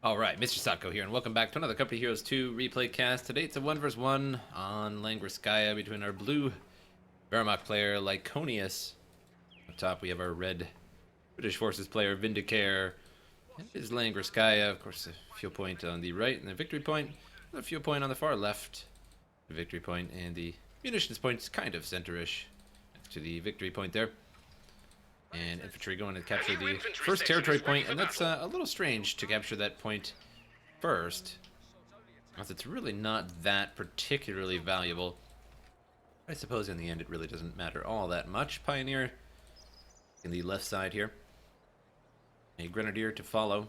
Alright, MrSotko here, and welcome back to another Company Heroes 2 replay cast. Today it's a 1 vs 1 on Langreskaya between our blue Wehrmacht player, Lyconious. Up top we have our red British Forces player, Vindicare, and his Langreskaya. Of course, a fuel point on the right, and the victory point. The fuel point on the far left, the victory point, and the munitions point is kind of center-ish next to the victory point there. And infantry going to capture the first territory point, and that's a little strange to capture that point first, as it's really not that particularly valuable. I suppose in the end it really doesn't matter all that much. Pioneer in the left side here. A Grenadier to follow.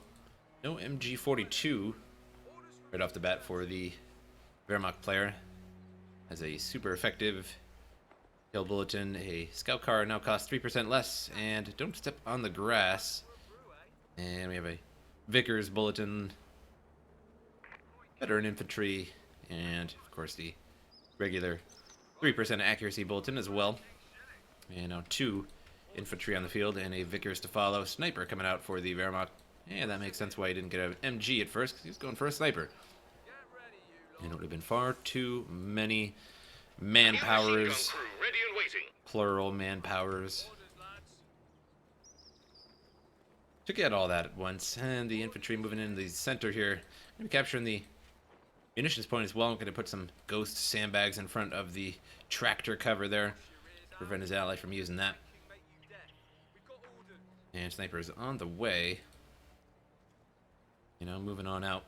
No MG42 right off the bat for the Wehrmacht player. Has a super effective kill bulletin. A scout car now costs 3% less, and don't step on the grass. And we have a Vickers bulletin, veteran infantry, and of course the regular 3% accuracy bulletin as well. And now 2 infantry on the field and a Vickers to follow. Sniper coming out for the Wehrmacht. And that makes sense why he didn't get an MG at first, because he was going for a sniper. And it would have been far too many man-powers, plural man-powers, to get all that at once. And the infantry moving into the center here. Going to be capturing the munitions point as well. I'm going to put some ghost sandbags in front of the tractor cover there to prevent his ally from using that. And sniper is on the way. You know, moving on out.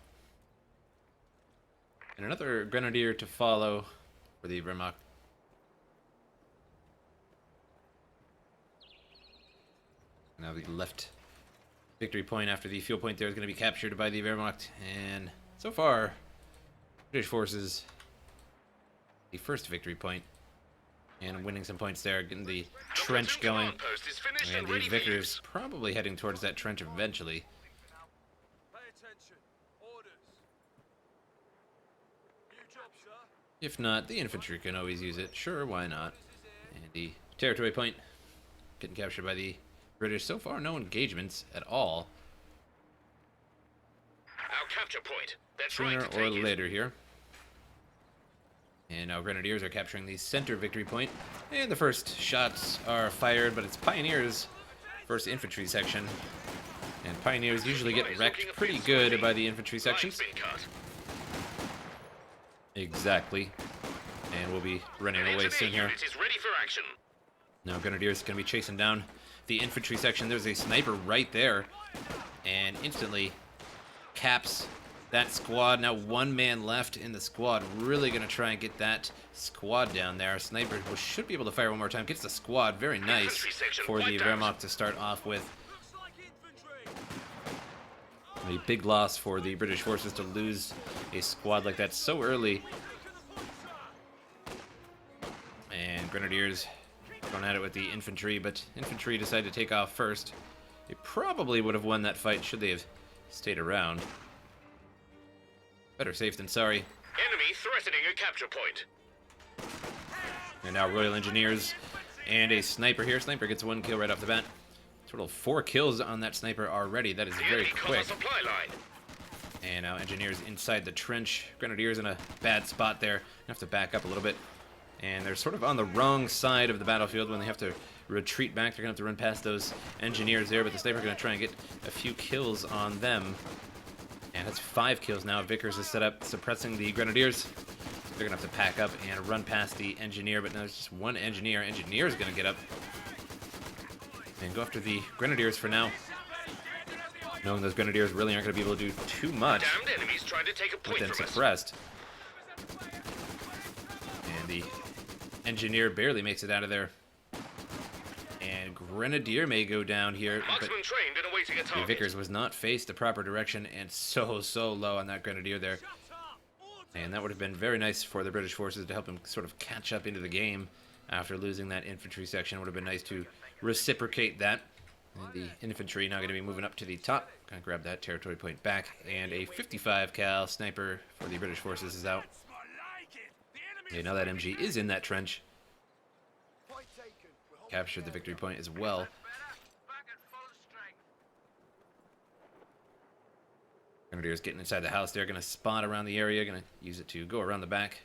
And another Grenadier to follow for the Wehrmacht. Now the left victory point after the fuel point there is going to be captured by the Wehrmacht. And so far, British forces, the first victory point. And winning some points there, getting the trench going. And the Vickers probably heading towards that trench eventually. If not, the infantry can always use it. Sure, why not? And the territory point getting captured by the British. So far, no engagements at all. Our capture point. That's Sooner right, or later here. And now Grenadiers are capturing the center victory point. And the first shots are fired, but it's Pioneers' first infantry section. And Pioneers usually get wrecked pretty good by the infantry sections. Exactly. And we'll be running away soon here. Now Grenadiers going to be chasing down the infantry section. There's a sniper right there. And instantly caps that squad. Now 1 man left in the squad. Really going to try and get that squad down there. Sniper should be able to fire one more time. Gets the squad. Very nice for the Wehrmacht to start off with. A big loss for the British forces to lose a squad like that so early. And Grenadiers going at it with the infantry, but infantry decided to take off first. They probably would have won that fight should they have stayed around. Better safe than sorry. Enemy threatening a capture point. And now Royal Engineers and a sniper here. Sniper gets 1 kill right off the bat. Total 4 kills on that sniper already. That is very quick. And now Engineers inside the trench. Grenadiers in a bad spot there. Have to back up a little bit. And they're sort of on the wrong side of the battlefield when they have to retreat back. They're going to have to run past those Engineers there, but the sniper going to try and get a few kills on them. And that's 5 kills now. Vickers is set up suppressing the Grenadiers. They're going to have to pack up and run past the Engineer, but now there's just 1 Engineer. Engineer is going to get up and go after the Grenadiers for now. Knowing those Grenadiers really aren't going to be able to do too much with them suppressed. And the Engineer barely makes it out of there. And Grenadier may go down here, but the Vickers was not faced the proper direction and so low on that Grenadier there. And that would have been very nice for the British forces to help him sort of catch up into the game after losing that infantry section. It would have been nice to reciprocate that. And the infantry now going to be moving up to the top. Going to grab that territory point back. And a 55 cal sniper for the British forces is out. Okay, now that MG is in that trench. Captured the victory point as well. Grenadiers getting inside the house. They're going to spot around the area. Going to use it to go around the back.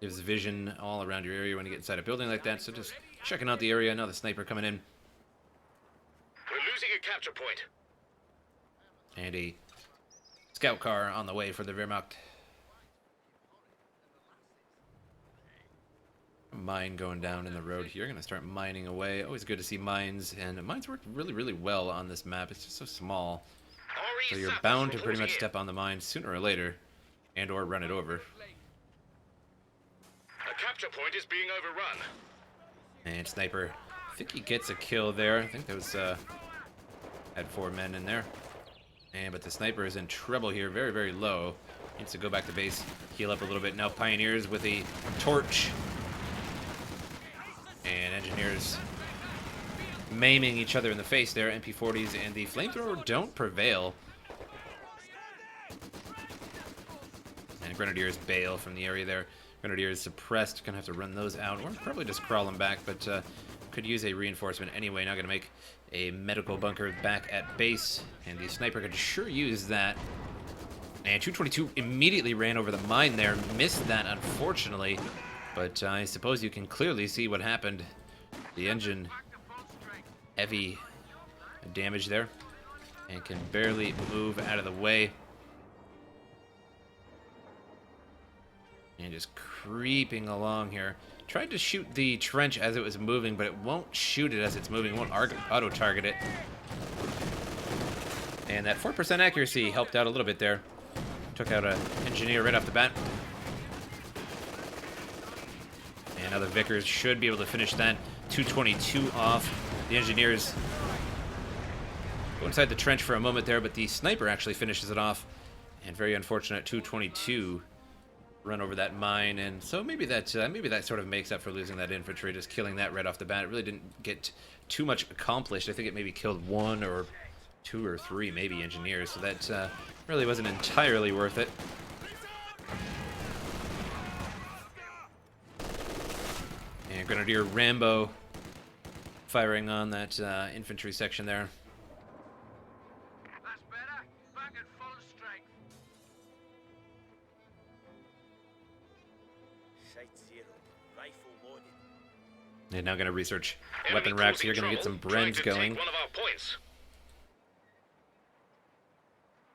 Gives vision all around your area when you get inside a building like that. So just checking out the area. Another sniper coming in. We're losing a capture point. And a scout car on the way for the Wehrmacht. Mine going down in the road here. Going to start mining away. Always good to see mines. And mines work really, really well on this map. It's just so small. So you're bound to pretty much step on the mine sooner or later. And or run it over. A capture point is being overrun. And sniper. I think he gets a kill there. I think that was... had 4 men in there. But the sniper is in trouble here. Very, very low. Needs to go back to base. Heal up a little bit. Now Pioneers with a torch. And Engineers maiming each other in the face there. MP40s and the flamethrower don't prevail. And Grenadiers bail from the area there. Grenadiers suppressed. Gonna have to run those out. Or probably just crawl them back, but could use a reinforcement anyway. Now gonna make a medical bunker back at base. And the sniper could sure use that. And 222 immediately ran over the mine there. Missed that, unfortunately. But I suppose you can clearly see what happened. The engine, heavy damage there. And can barely move out of the way. And just creeping along here. Tried to shoot the trench as it was moving, but it won't shoot it as it's moving. It won't auto-target it. And that 4% accuracy helped out a little bit there. Took out an engineer right off the bat. And now the Vickers should be able to finish that. 222 off. The engineers go inside the trench for a moment there, but the sniper actually finishes it off. And very unfortunate, 222 run over that mine. And so maybe that sort of makes up for losing that infantry, just killing that right off the bat. It really didn't get too much accomplished. I think it maybe killed 1 or 2 or 3 maybe engineers, so that really wasn't entirely worth it. And Grenadier Rambo firing on that infantry section there. That's better. Back at full strength. Sight 0. Rifle loaded. And now going to research weapon racks here. Going to get some Brens going. One of our points.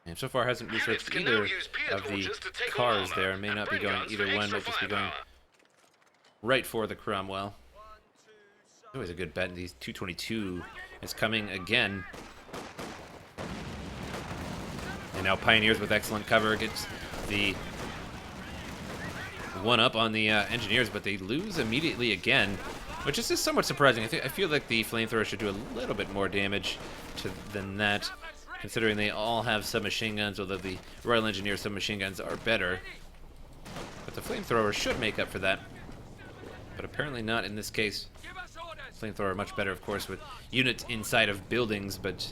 And so far hasn't researched either of the cars there. May not be going either one. Might just be going right for the Cromwell. Always a good bet. These 222 is coming again. And now Pioneers with excellent cover gets the one up on the Engineers, but they lose immediately again, which is just somewhat surprising. I feel like the flamethrower should do a little bit more damage than that, considering they all have submachine guns, although the Royal Engineer submachine guns are better. But the flamethrower should make up for that. But apparently not in this case. Flamethrower much better, of course, with units inside of buildings, but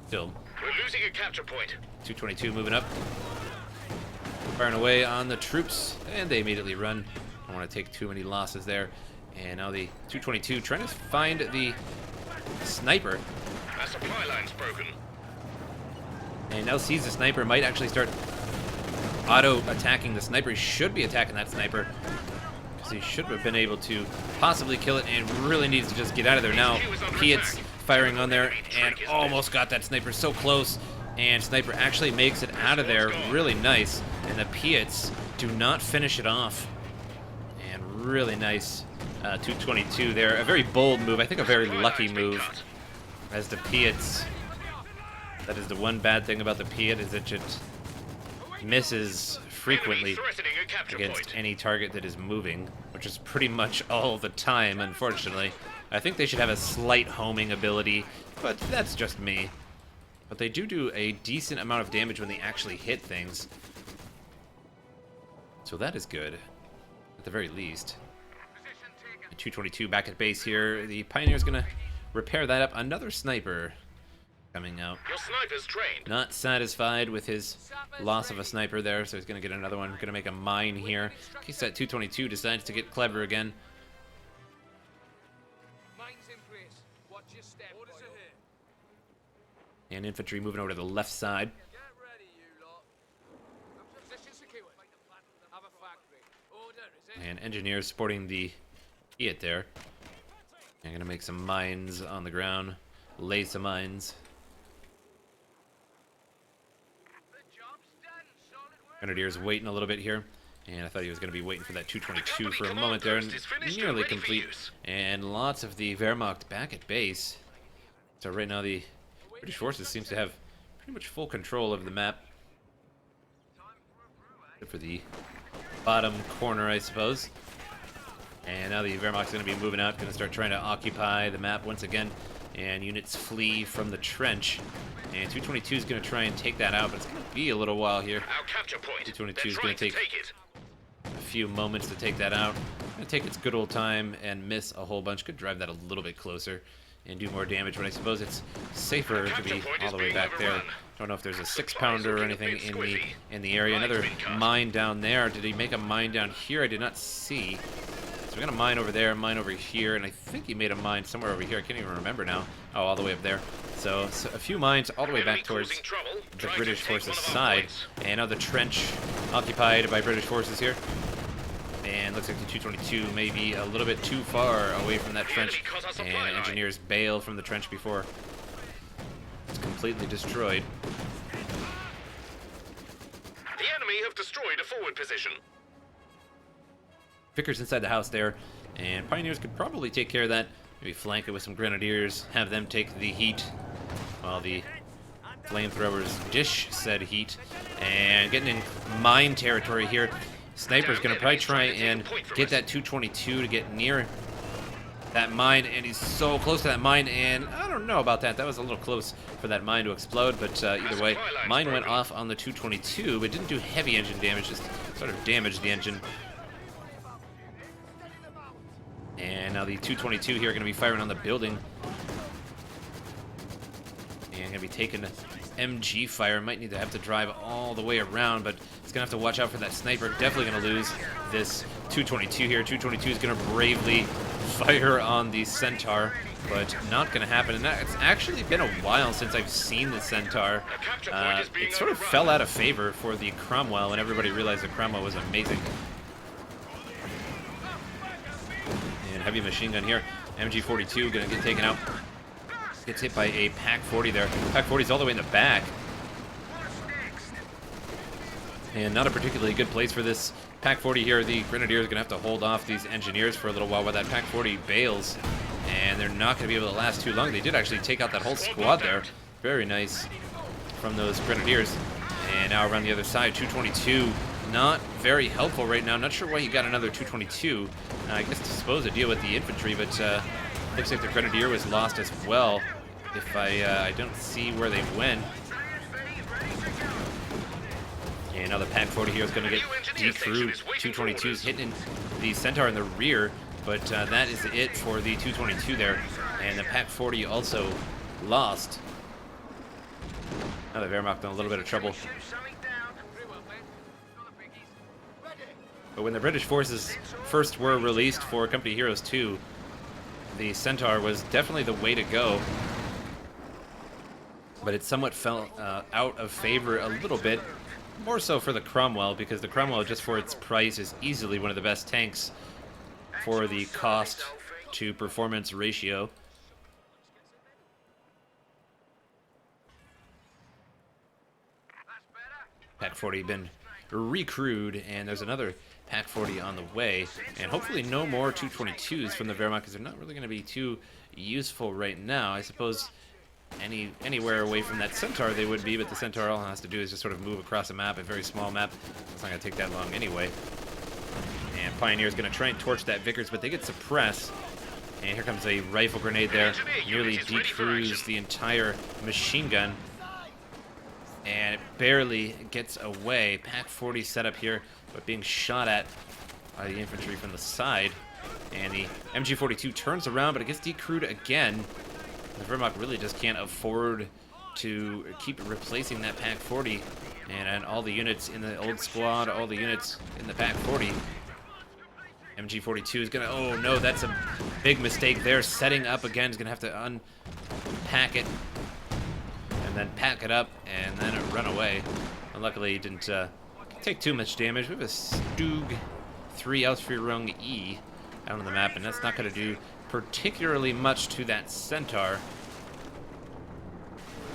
still. We're losing a capture point. 222 moving up. Firing away on the troops, and they immediately run. Don't want to take too many losses there. And now the 222 trying to find the sniper. Our supply line's broken. And now sees the sniper, might actually start auto-attacking the sniper. He should be attacking that sniper, because he should have been able to possibly kill it, and really needs to just get out of there now. Piet's firing on there, and almost got that sniper so close. And sniper actually makes it out of there. Really nice. And the Piets do not finish it off. And really nice 222 there. A very bold move. I think a very lucky move. As the Piets... That is the one bad thing about the Piet, is it misses frequently against any target that is moving, which is pretty much all the time, unfortunately. I think they should have a slight homing ability, but that's just me. But they do a decent amount of damage when they actually hit things. So that is good, at the very least. 222 back at base here. The Pioneer's gonna repair that up. Another sniper coming out. Your sniper's trained. Not satisfied with his loss of a sniper there, so he's gonna get another one. Gonna make a mine here. In case that 222 decides to get clever again. And infantry moving over to the left side. And engineers sporting the Fiat there. I'm gonna make some mines on the ground. Lay some mines. Grenadier's waiting a little bit here. And I thought he was going to be waiting for that 222 for a moment there. And nearly complete. And lots of the Wehrmacht back at base. So right now the British forces seems to have pretty much full control of the map. Except for the bottom corner, I suppose. And now the Wehrmacht's going to be moving out. Going to start trying to occupy the map once again. And units flee from the trench. And 222 is going to try and take that out, but it's going to be a little while here. 222 is going to take a few moments to take that out. Going to take its good old time and miss a whole bunch. Could drive that a little bit closer and do more damage, but I suppose it's safer to be all the way back there. Don't know if there's a 6-pounder or anything in the area. Another mine down there. Did he make a mine down here? I did not see. So we got a mine over there, mine over here, and I think he made a mine somewhere over here. I can't even remember now. Oh, all the way up there. So a few mines all the way back towards the British forces' side. And now the trench occupied by British forces here. And looks like the 222 may be a little bit too far away from that trench. And engineers bail from the trench before it's completely destroyed. The enemy have destroyed a forward position. Vickers inside the house there, and Pioneers could probably take care of that. Maybe flank it with some Grenadiers, have them take the heat, while the flamethrowers dish said heat. And getting in mine territory here, Sniper's going to probably try and get that 222 to get near that mine, and he's so close to that mine, and I don't know about that. That was a little close for that mine to explode, but either way, mine went off on the 222. It didn't do heavy engine damage, just sort of damaged the engine. And now the 222 here are going to be firing on the building. And going to be taking MG fire. Might need to have to drive all the way around, but it's going to have to watch out for that sniper. Definitely going to lose this 222 here. 222 is going to bravely fire on the Centaur, but not going to happen. And it's actually been a while since I've seen the Centaur. It sort of fell out of favor for the Cromwell, and everybody realized the Cromwell was amazing. Heavy machine gun here. MG42 gonna get taken out. Gets hit by a Pack 40 there. Pack 40's all the way in the back. And not a particularly good place for this Pack 40 here. The Grenadiers are gonna have to hold off these engineers for a little while that Pack 40 bails. And they're not gonna be able to last too long. They did actually take out that whole squad there. Very nice from those Grenadiers. And now around the other side, 222. Not very helpful right now. Not sure why he got another 222. I guess to suppose to deal with the infantry, but looks like the Grenadier was lost as well. If I don't see where they went. And now the Pack 40 here is going to get decrewed. 222's hitting the Centaur in the rear, but that is it for the 222 there. And the Pack 40 also lost. Now the Wehrmacht in a little bit of trouble. But when the British forces first were released for Company Heroes 2, the Centaur was definitely the way to go. But it somewhat fell out of favor a little bit, more so for the Cromwell, because the Cromwell, just for its price, is easily one of the best tanks for the cost to performance ratio. Pack 40 been recrewed, and there's another Pack 40 on the way, and hopefully no more 222s from the Wehrmacht, because they're not really going to be too useful right now. I suppose anywhere away from that Centaur they would be, but the Centaur all it has to do is just sort of move across a map, a very small map. It's not going to take that long anyway. And Pioneer's going to try and torch that Vickers, but they get suppressed. And here comes a rifle grenade there, nearly decrews the entire machine gun. And it barely gets away. Pack 40 set up here, but being shot at by the infantry from the side. And the MG42 turns around, but it gets decrewed again. The Wehrmacht really just can't afford to keep replacing that Pack 40. And all the units in the old squad, all the units in the Pack 40. MG42 is going to... Oh, no, that's a big mistake there. Setting up again is going to have to unpack it. And then pack it up, and then run away. And luckily, it didn't take too much damage. We have a Stug 3 Ausführung E out on the map, and that's not going to do particularly much to that Centaur.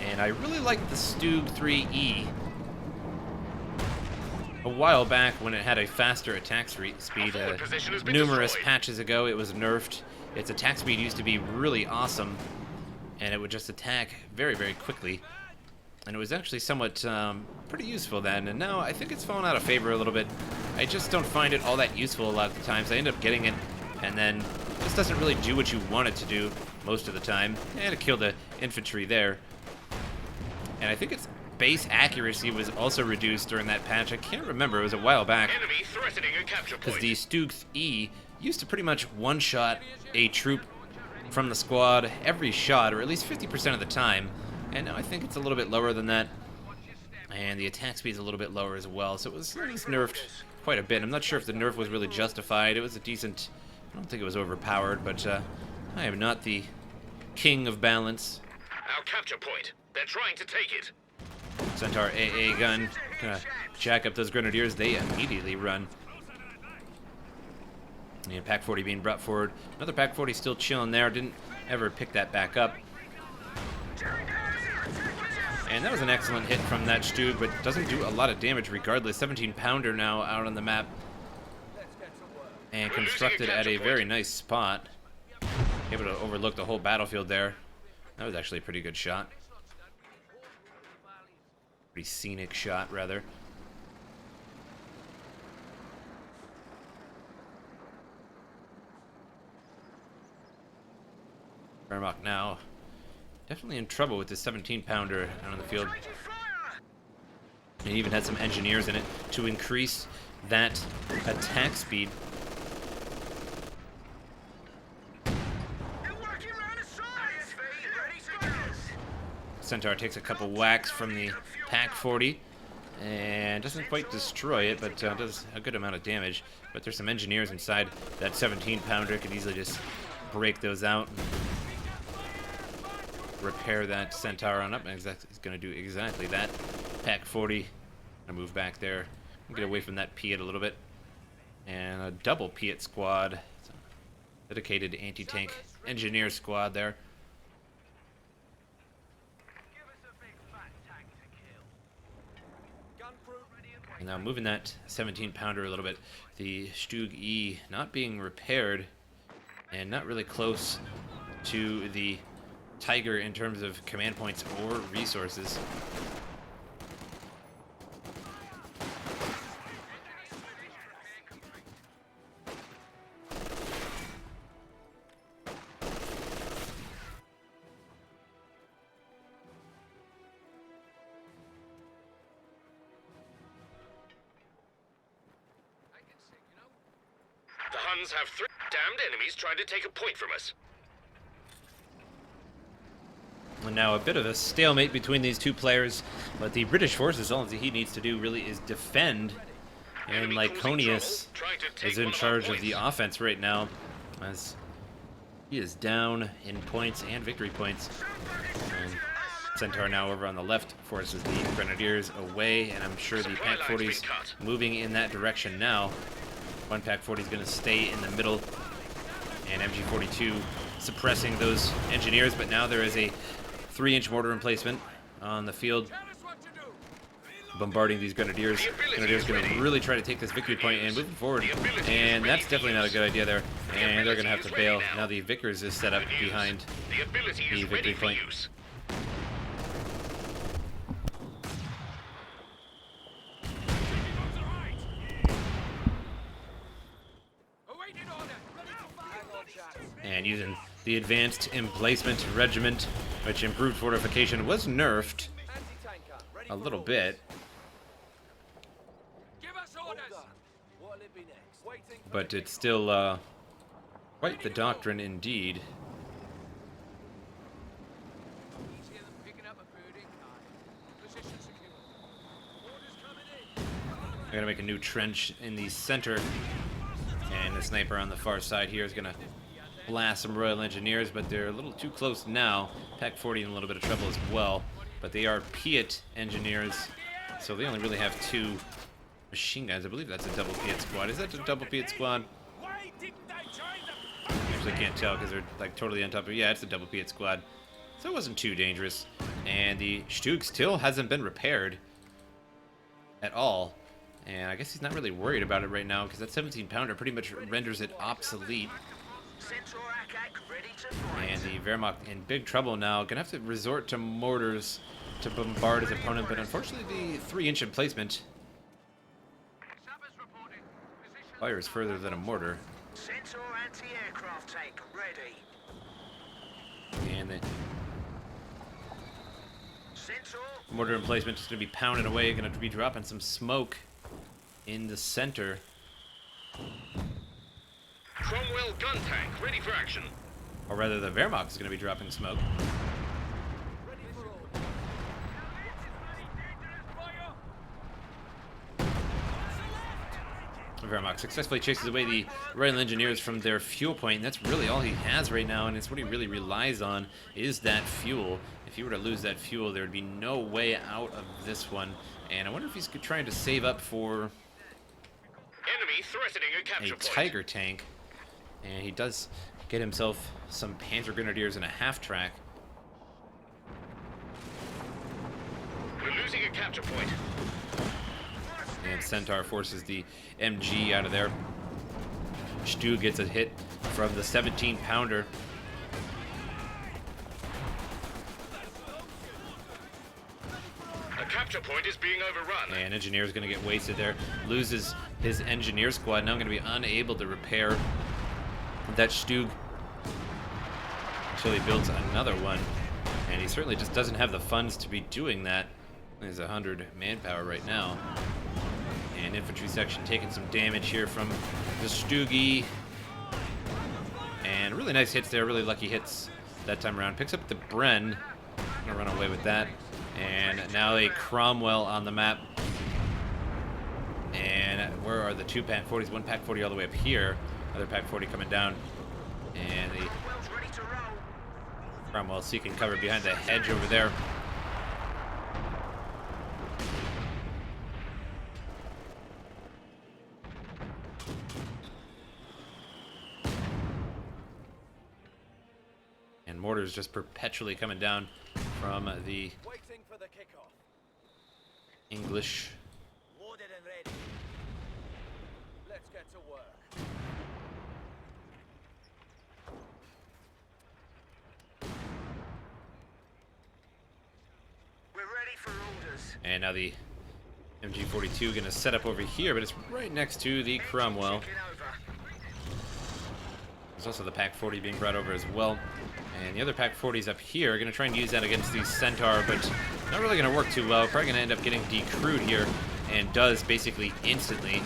And I really like the Stug 3E. A while back, when it had a faster attack speed, numerous patches ago, it was nerfed. Its attack speed used to be really awesome, and it would just attack very, very quickly. And it was actually somewhat pretty useful then, and now I think it's fallen out of favor a little bit. I just don't find it all that useful a lot of the times. I end up getting it, and then it just doesn't really do what you want it to do most of the time. And it killed the infantry there. And I think its base accuracy was also reduced during that patch. I can't remember, it was a while back. Enemy threatening a capture Because point. the Stug E used to pretty much one-shot a troop from the squad every shot, or at least 50% of the time. And now I think it's a little bit lower than that. And the attack speed is a little bit lower as well. So it was nerfed quite a bit. I'm not sure if the nerf was really justified. It was a decent... I don't think it was overpowered, but I am not the king of balance. Our capture point. They're trying to take it. Centaur AA gun. Gonna jack up those grenadiers. They immediately run. And Pack 40 being brought forward. Another Pack 40 still chilling there. Didn't ever pick that back up. And that was an excellent hit from that Stug, but doesn't do a lot of damage regardless. 17-pounder now out on the map. And constructed at a very nice spot. Able to overlook the whole battlefield there. That was actually a pretty good shot. Pretty scenic shot, rather. Wehrmacht now definitely in trouble with this 17-pounder out on the field. And he even had some engineers in it to increase that attack speed. Centaur takes a couple whacks from the Pack 40 and doesn't quite destroy it, but does a good amount of damage. But there's some engineers inside that 17-pounder. Could easily just break those out. Repair that Centaur on up, and he's going to do exactly that. Pack 40, gonna move back there, get away from that Piat a little bit, and a double Piat squad, dedicated anti-tank engineer squad there. And now moving that 17-pounder a little bit, the Stug E not being repaired, and not really close to the Tiger in terms of command points or resources. The Huns have three damned enemies trying to take a point from us. And now a bit of a stalemate between these two players, but the British forces, all he needs to do really is defend, and Lyconious is in charge of the offense right now, as he is down in points and victory points. And Centaur now over on the left forces the Grenadiers away, and I'm sure the Pack 40's moving in that direction now. One Pack 40 is going to stay in the middle, and MG42 suppressing those engineers, but now there is a 3-inch mortar emplacement on the field, bombarding these Grenadiers. Grenadiers going to really try to take this victory point and moving forward, and that's definitely not a good idea there, and they're going to have to bail. Now the Vickers is set up behind the victory point. And using the advanced emplacement regiment, which improved fortification, was nerfed a little bit, but it's still quite the doctrine indeed. I'm gonna make a new trench in the center, and the sniper on the far side here is gonna blast some Royal Engineers, but they're a little too close now. Pack 40 in a little bit of trouble as well, but they are Piat engineers, so they only really have 2 machine guns. I believe that's a double Piet squad. Is that a double Piet squad? Actually, can't tell because they're like totally on top of. Yeah, it's a double Piet squad. So it wasn't too dangerous. And the Stug still hasn't been repaired at all. And I guess he's not really worried about it right now because that 17-pounder pretty much renders it obsolete. And the Wehrmacht in big trouble now. Gonna have to resort to mortars to bombard his opponent, but unfortunately the 3-inch emplacement fires further than a mortar. And the mortar emplacement is going to be pounding away, going to be dropping some smoke in the center. Cromwell gun tank, ready for action. Or rather, the Wehrmacht is going to be dropping smoke. The Wehrmacht successfully chases away the Royal Engineers from their fuel point, and that's really all he has right now, and it's what he really relies on is that fuel. If he were to lose that fuel, there would be no way out of this one, and I wonder if he's trying to save up for Enemy threatening a capture a point. Tiger tank, and he does get himself some Panzer Grenadiers and a half-track. We're losing a capture point. And Centaur forces the MG out of there. Stug gets a hit from the 17-pounder. A capture point is being overrun. And Engineer's going to get wasted there. Loses his Engineer squad. Now going to be unable to repair that Stug until he builds another one. And he certainly just doesn't have the funds to be doing that. There's 100 manpower right now. And infantry section taking some damage here from the Stugi. And really nice hits there, really lucky hits that time around. Picks up the Bren. Gonna run away with that. And now a Cromwell on the map. And where are the 2 Pack 40s? 1 Pack 40 all the way up here. Another Pack 40 coming down. And the Cromwell seeking cover behind the hedge over there. And mortars just perpetually coming down from the English. Loaded and ready. Let's get to work. We're ready for orders. And now the MG42 going to set up over here, but it's right next to the Cromwell. There's also the Pack 40 being brought over as well. And the other Pack 40s up here are going to try and use that against the Centaur, but not really going to work too well. Probably going to end up getting decrewed here, and does basically instantly.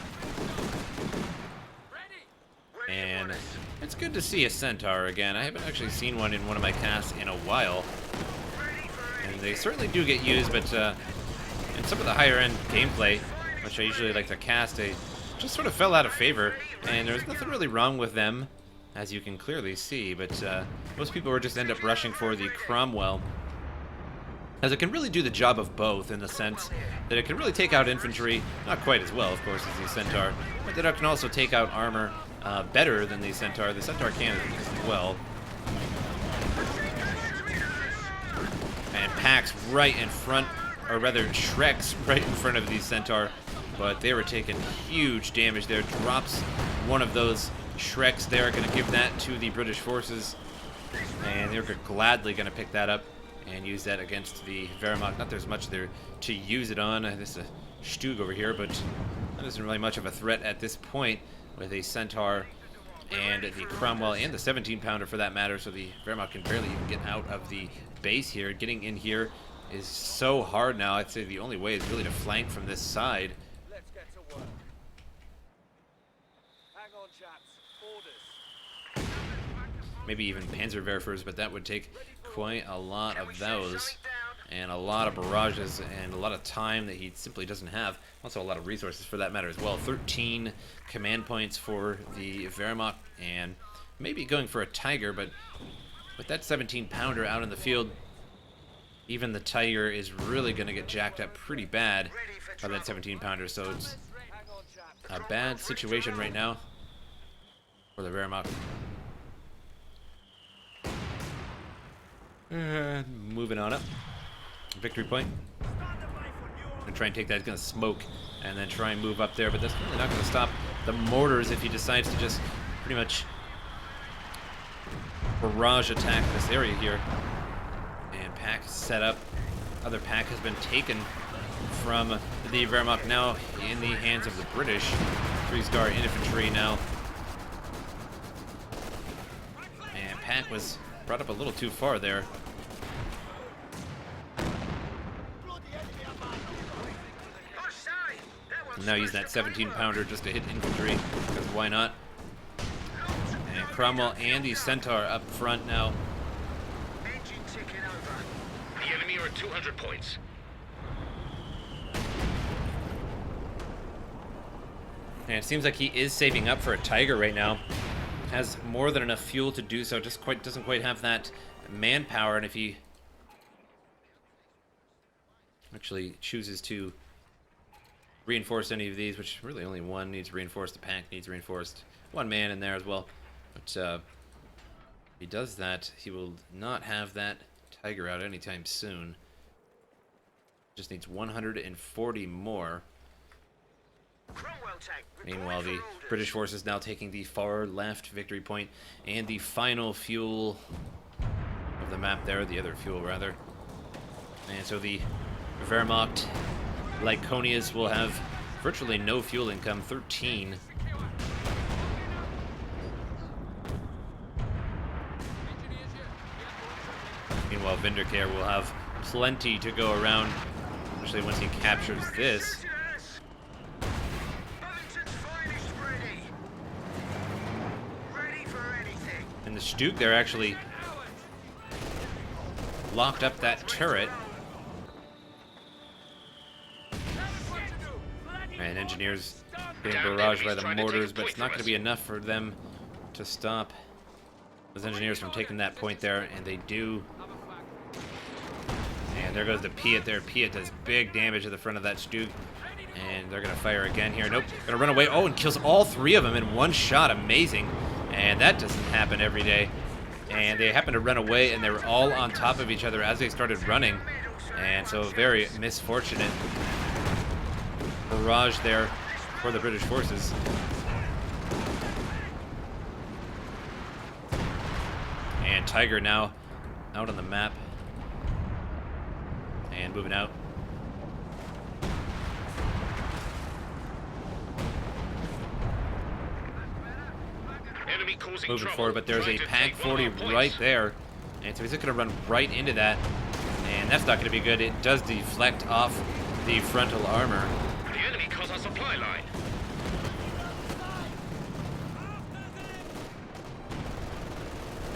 And it's good to see a Centaur again. I haven't actually seen one in one of my casts in a while. And they certainly do get used, but in some of the higher end gameplay, which I usually like to cast, they just sort of fell out of favor. And there's nothing really wrong with them, as you can clearly see, but most people would just end up rushing for the Cromwell, as it can really do the job of both, in the sense that it can really take out infantry, not quite as well, of course, as the Centaur, but that it can also take out armor better than the Centaur. The Centaur can as well. And packs right in front, or rather Shreks right in front of the Centaur, but they were taking huge damage there. Drops one of those Shreks there, going to give that to the British forces, and they're gladly going to pick that up and use that against the Wehrmacht. Not there's much there to use it on. This is a Stug over here, but that isn't really much of a threat at this point with a Centaur and the Cromwell and the 17-pounder for that matter, so the Wehrmacht can barely even get out of the base here. Getting in here is so hard now. I'd say the only way is really to flank from this side. Let's get to work. Hang on, chaps. Orders. Maybe even Panzerwerfers, but that would take quite a lot of those, and a lot of barrages, and a lot of time that he simply doesn't have. Also a lot of resources for that matter as well. 13 command points for the Wehrmacht, and maybe going for a Tiger, but with that 17-pounder out in the field, even the Tiger is really going to get jacked up pretty bad by that 17-pounder, so it's a bad situation right now for the Wehrmacht. Moving on up. Victory point. Gonna try and take that. He's gonna smoke and then try and move up there, but that's really not gonna stop the mortars if he decides to just pretty much barrage attack this area here. And pack set up. Other pack has been taken from the Wehrmacht, now in the hands of the British. 3-star infantry now. And pack was brought up a little too far there. And now using that 17-pounder just to hit infantry, because why not? And Cromwell and the Centaur up front now. Engine ticking over. The enemy are at 200 points. And it seems like he is saving up for a Tiger right now. Has more than enough fuel to do so, just doesn't quite have that manpower, and if he actually chooses to reinforce any of these, which really only one needs reinforced, the pack needs reinforced, one man in there as well, but if he does that, he will not have that Tiger out anytime soon. Just needs 140 more. Meanwhile, the British forces now taking the far left victory point and the final fuel of the map there, the other fuel rather. And so the Wehrmacht Lyconious will have virtually no fuel income, 13. Meanwhile, Vindicare will have plenty to go around, especially once he captures this. And the Stuke there actually locked up that turret. And engineers getting barraged by the mortars, but it's not going to be enough for them to stop those engineers from taking that point there, and they do. And there goes the Piat there. Piat does big damage to the front of that Stuke. And they're going to fire again here. Nope. Going to run away. Oh, and kills all three of them in one shot. Amazing. And that doesn't happen every day. And they happened to run away, and they were all on top of each other as they started running. And so very misfortunate barrage there for the British forces. And Tiger now out on the map. And moving out. Moving forward, but there's a Pack 40 right there. And so he's just going to run right into that. And that's not going to be good. It does deflect off the frontal armor. The enemy cuts our supply line.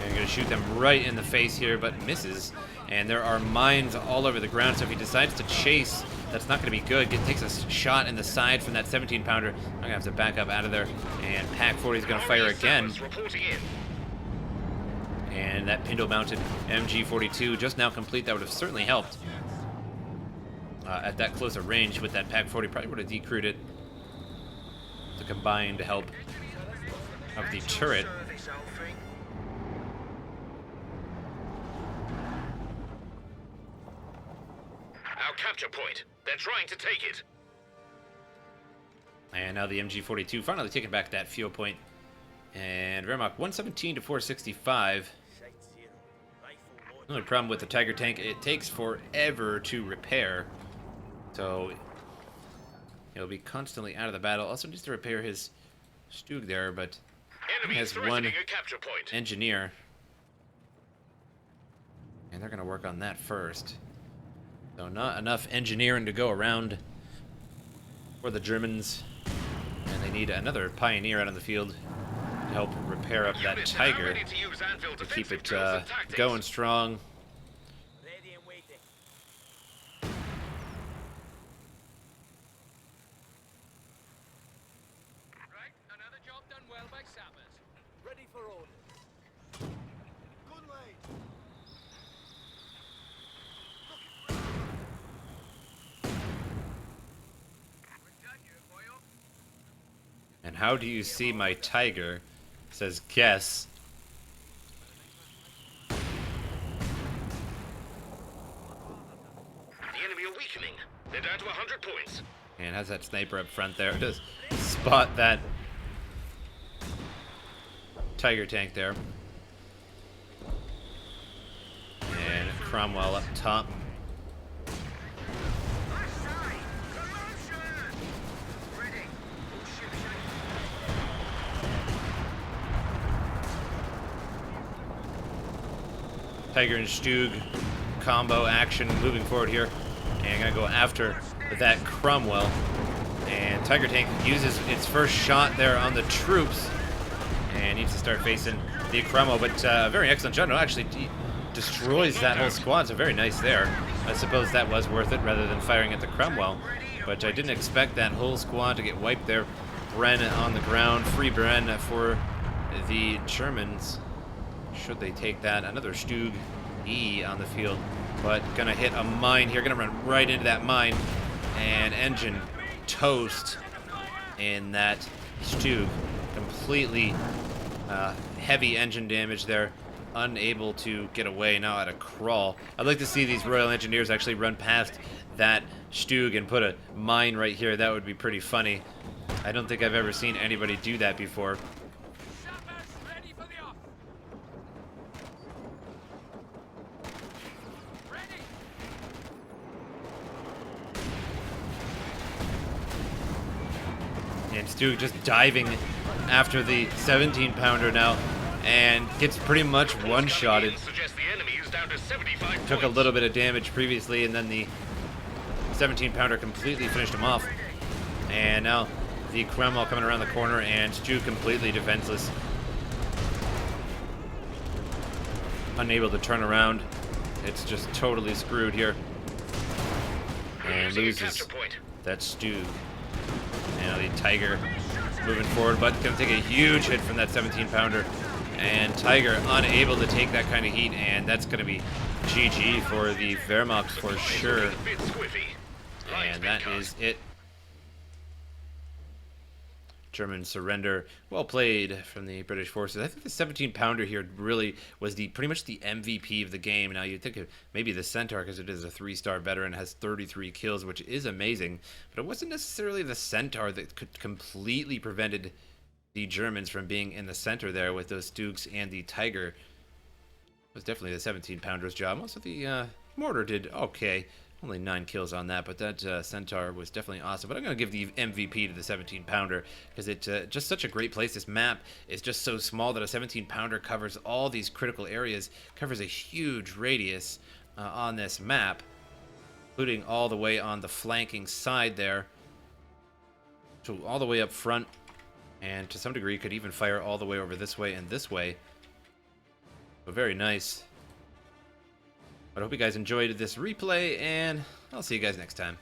And you're going to shoot them right in the face here, but misses. And there are mines all over the ground, so if he decides to chase, that's not going to be good. It takes a shot in the side from that 17-pounder. I'm going to have to back up out of there. And Pack 40 is going to fire again. And that Pinto-mounted MG42 just now complete. That would have certainly helped. At that closer range with that Pack 40, probably would have decrewed it. The combined help of the turret. Our capture point. They're trying to take it. And now the MG42 finally taking back that fuel point. And Wehrmacht 117 to 465. The only problem with the Tiger tank, it takes forever to repair. So he'll be constantly out of the battle. Also needs to repair his Stuke there, but he has one engineer. And they're going to work on that first. So not enough engineering to go around for the Germans. And they need another pioneer out on the field to help repair up that Tiger to keep it going strong. Ready and waiting. Right, another job done well by sappers. Ready for orders. Good lane. We're done here, boyo. And how do you see my tiger? Says guess. The enemy are weakening. They're down to 100 points. And has that sniper up front there. Just spot that tiger tank there. And Cromwell up top. Tiger and Stug combo action moving forward here. And gonna go after that Cromwell. And Tiger Tank uses its first shot there on the troops. And needs to start facing the Cromwell. But very excellent job. No, actually destroys that whole squad. So very nice there. I suppose that was worth it rather than firing at the Cromwell. But I didn't expect that whole squad to get wiped there. Bren on the ground. Free Bren for the Germans. Should they take that? Another Stug E on the field, but gonna hit a mine here. Gonna run right into that mine, and engine toast in that Stug. Completely heavy engine damage there. Unable to get away, now at a crawl. I'd like to see these Royal Engineers actually run past that Stug and put a mine right here. That would be pretty funny. I don't think I've ever seen anybody do that before. And Stug just diving after the 17-pounder now, and gets pretty much one-shotted. Took a little bit of damage previously, and then the 17-pounder completely finished him off. And now the Cromwell coming around the corner, and Stug completely defenseless. Unable to turn around. It's just totally screwed here. And loses that Stug. Now the Tiger moving forward, but going to take a huge hit from that 17-pounder. And Tiger unable to take that kind of heat, and that's going to be GG for the Wehrmacht for sure. And that is it. German surrender. Well played from the British forces. I think the 17-pounder here really was pretty much the MVP of the game. Now you'd think of maybe the Centaur, because it is a 3-star veteran, has 33 kills, which is amazing. But it wasn't necessarily the Centaur that completely prevented the Germans from being in the center there with those Stugs and the Tiger. It was definitely the 17-pounder's job. Also the Mortar did okay. Only 9 kills on that, but that Centaur was definitely awesome. But I'm going to give the MVP to the 17-pounder because it's just such a great place. This map is just so small that a 17-pounder covers all these critical areas, covers a huge radius on this map, including all the way on the flanking side there, so all the way up front, and to some degree could even fire all the way over this way and this way. So very nice. But I hope you guys enjoyed this replay, and I'll see you guys next time.